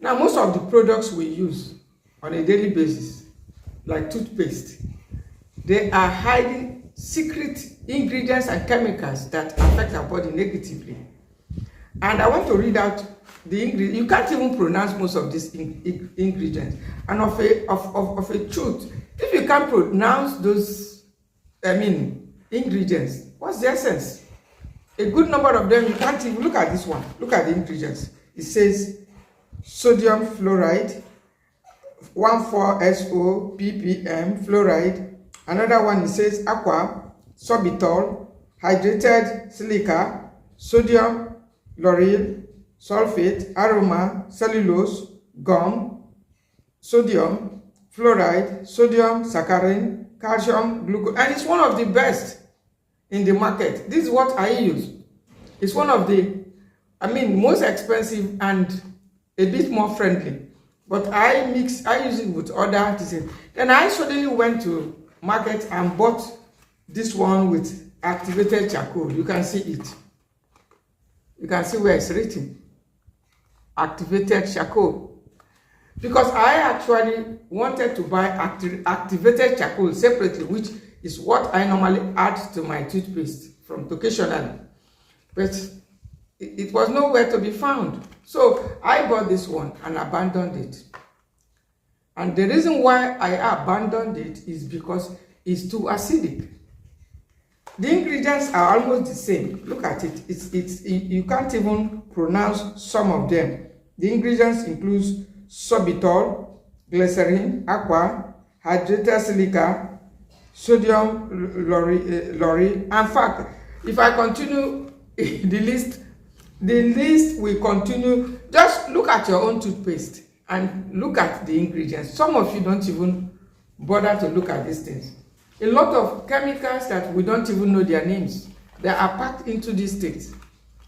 Now, most of the products we use on a daily basis, like toothpaste, they are hiding secret ingredients and chemicals that affect our body negatively. And I want to read out the ingredients. You can't even pronounce most of these ingredients. And of a truth, if you can't pronounce those, ingredients, what's the essence? A good number of them, you can't even look at this one. Look at the ingredients. It says sodium fluoride, 1,4-SO ppm fluoride. Another one, it says aqua, sorbitol, hydrated silica, sodium lauryl, sulfate, aroma, cellulose, gum, sodium fluoride, sodium saccharin, calcium glucose, and it's one of the best in the market. This is what I use. It's one of the, most expensive and a bit more friendly. But I use it with other things. Then I suddenly went to market and bought this one with activated charcoal. You can see it. You can see where it's written. Activated charcoal. Because I actually wanted to buy activated charcoal separately, which is what I normally add to my toothpaste from occasionally. But it was nowhere to be found. So I bought this one and abandoned it. And the reason why I abandoned it is because it's too acidic. The ingredients are almost the same. Look at it. You can't even pronounce some of them. The ingredients include sorbitol, glycerin, aqua, hydrated silica, sodium lauryl. In fact, if I continue the list will continue. Just look at your own toothpaste and look at the ingredients. Some of you don't even bother to look at these things. A lot of chemicals that we don't even know their names, they are packed into these things.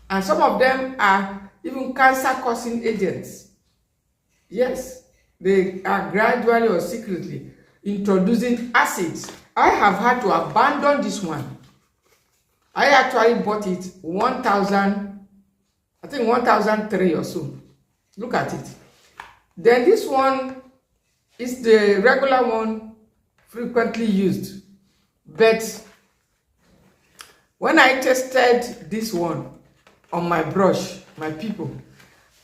And some of them are even cancer-causing agents. Yes, they are gradually or secretly introducing acids. I have had to abandon this one. I actually bought it 1,003 or so. Look at it. Then this one is the regular one, frequently used. But when I tested this one on my brush, my people,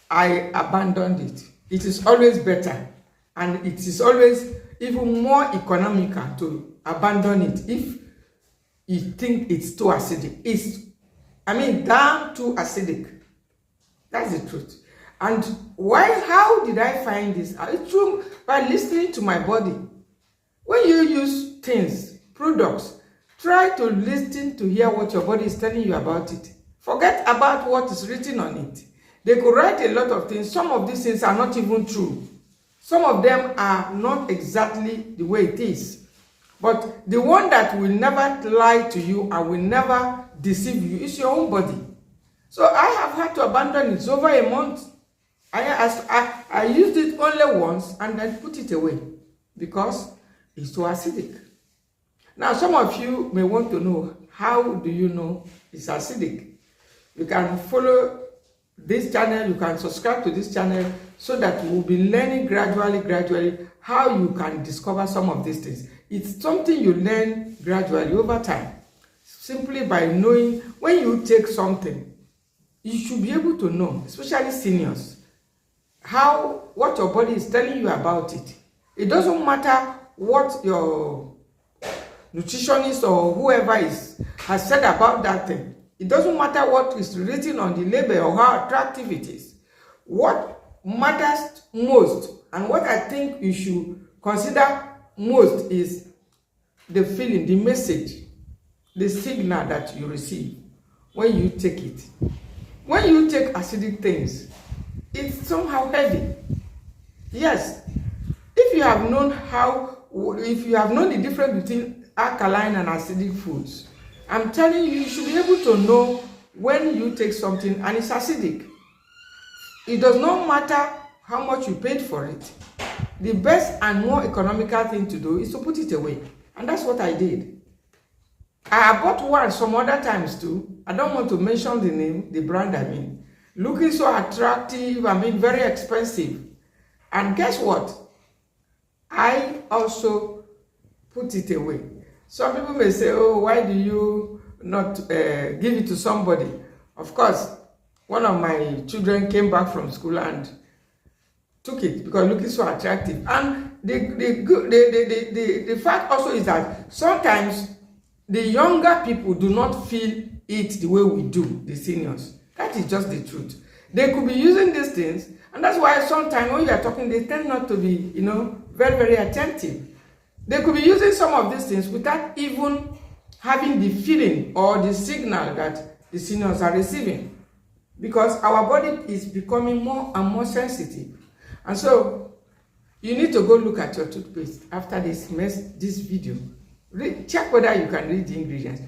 I abandoned it. It is always better, and it is always even more economical to abandon it if you think it's too acidic. Damn too acidic. That's the truth. And how did I find this? It's true by listening to my body. When you use things, products, try to listen to hear what your body is telling you about it. Forget about what is written on it. They could write a lot of things. Some of these things are not even true. Some of them are not exactly the way it is. But the one that will never lie to you and will never deceive you is your own body. So I have had to abandon it. It's over a month. I used it only once and then put it away because it's too acidic. Now, some of you may want to know, how do you know it's acidic? You can follow this channel, you can subscribe to this channel so that you will be learning gradually how you can discover some of these things. It's something you learn gradually over time, simply by knowing when you take something. You should be able to know, especially seniors, what your body is telling you about it. It doesn't matter what your nutritionist or whoever has said about that thing. It doesn't matter what is written on the label or how attractive it is. What matters most, and what I think you should consider most, is the feeling, the message, the signal that you receive when you take it. When you take acidic things, it's somehow heavy. Yes, if you have known the difference between alkaline and acidic foods, I'm telling you, you should be able to know when you take something and it's acidic. It does not matter how much you paid for it. The best and more economical thing to do is to put it away. And that's what I did. I bought one some other times too. I don't want to mention the name, the brand I mean. Looking so attractive, very expensive. And guess what? I also put it away. Some people may say, oh, why do you not give it to somebody? Of course, one of my children came back from school and took it because looking so attractive. And the fact also is that sometimes the younger people do not feel it the way we do, the seniors. That is just the truth. They could be using these things, and that's why sometimes when you are talking, they tend not to be, very, very attentive. They could be using some of these things without even having the feeling or the signal that the seniors are receiving, because our body is becoming more and more sensitive. And so you need to go look at your toothpaste after this video. Check whether you can read the ingredients.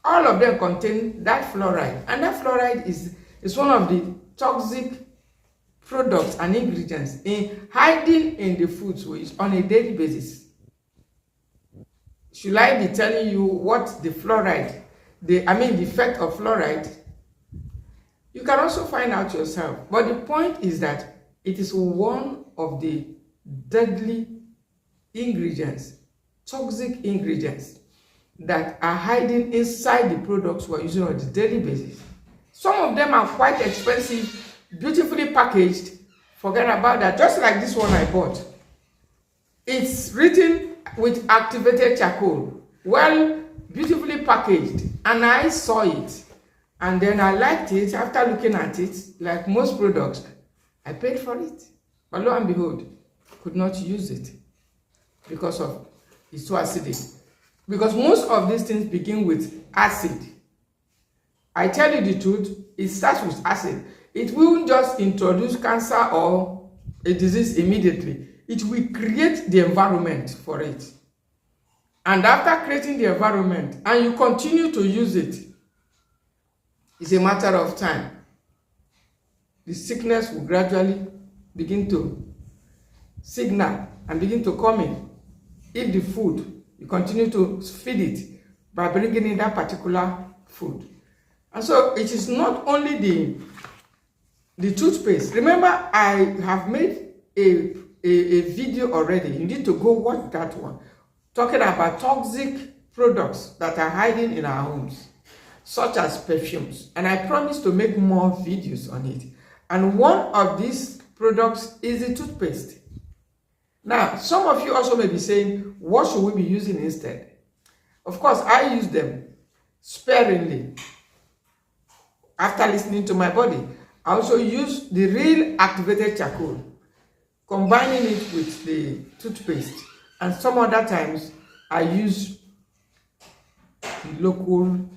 All of them contain that fluoride, and that fluoride is one of the toxic products and ingredients hiding in the foods we use on a daily basis. Should I be telling you what the fluoride, the effect of fluoride? You can also find out yourself. But the point is that it is one of the deadly ingredients, toxic ingredients that are hiding inside the products we're using on a daily basis. Some of them are quite expensive, beautifully packaged. Forget about that. Just like this one I bought. It's written with activated charcoal. Well, beautifully packaged. And I saw it. And then I liked it. After looking at it, like most products, I paid for it. But lo and behold, could not use it because of it's too acidic. Because most of these things begin with acid. I tell you the truth, it starts with acid. It won't just introduce cancer or a disease immediately. It will create the environment for it. And after creating the environment, and you continue to use it, it's a matter of time. The sickness will gradually begin to signal and begin to come in. If the food, you continue to feed it by bringing in that particular food. And so it is not only the toothpaste. Remember, I have made a video already. You need to go watch that one, talking about toxic products that are hiding in our homes, such as perfumes. And I promise to make more videos on it. And one of these products is the toothpaste. Now, some of you also may be saying, what should we be using instead? Of course, I use them sparingly. After listening to my body, I also use the real activated charcoal, combining it with the toothpaste. And some other times, I use the local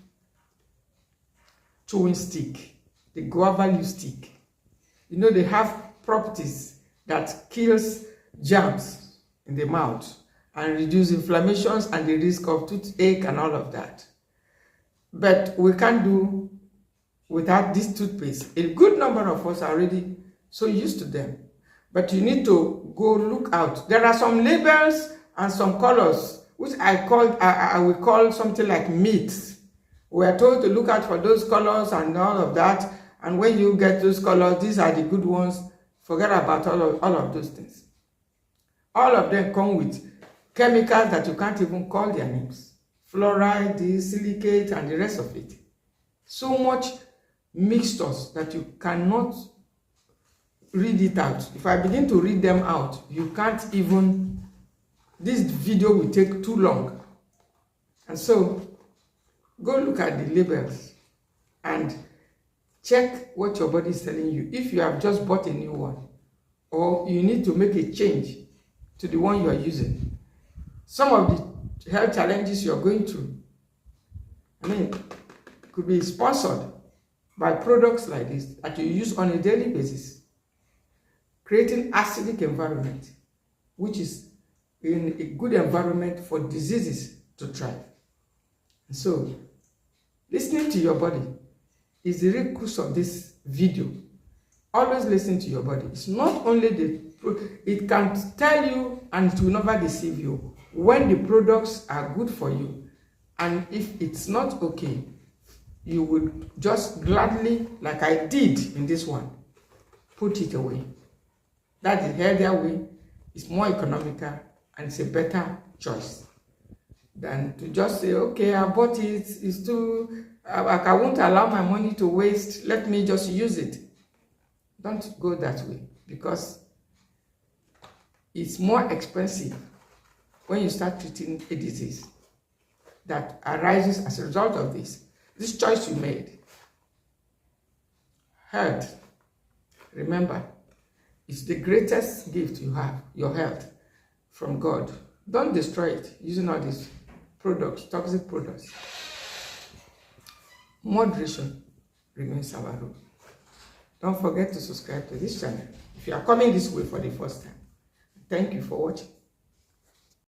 chewing stick, the guava leaf stick. They have properties that kills germs in the mouth and reduce inflammations and the risk of toothache and all of that. But we can't do without this toothpaste. A good number of us are already so used to them. But you need to go look out. There are some labels and some colors, which I will call something like myths. We are told to look out for those colors and all of that. And when you get those colors, these are the good ones. Forget about all of those things. All of them come with chemicals that you can't even call their names. Fluoride, the silicate, and the rest of it. So much mixtures that you cannot read it out. If I begin to read them out, you can't even, this video will take too long. And so, go look at the labels and check what your body is telling you. If you have just bought a new one, or you need to make a change to the one you are using. Some of the health challenges you're going through, could be sponsored by products like this that you use on a daily basis, creating acidic environment, which is in a good environment for diseases to thrive. And so, listening to your body is the real crux of this video. Always listen to your body. It's not only it can tell you and it will never deceive you when the products are good for you. And if it's not okay, you would just gladly, like I did in this one, put it away. That is healthier way, it's more economical, and it's a better choice than to just say, okay, I bought it, it's too, I won't allow my money to waste, let me just use it. Don't go that way, because it's more expensive when you start treating a disease that arises as a result of this choice you made. Health, remember, it's the greatest gift you have, your health, from God. Don't destroy it using all these products, toxic products. Moderation remains our rule. Don't forget to subscribe to this channel if you are coming this way for the first time. Thank you for watching.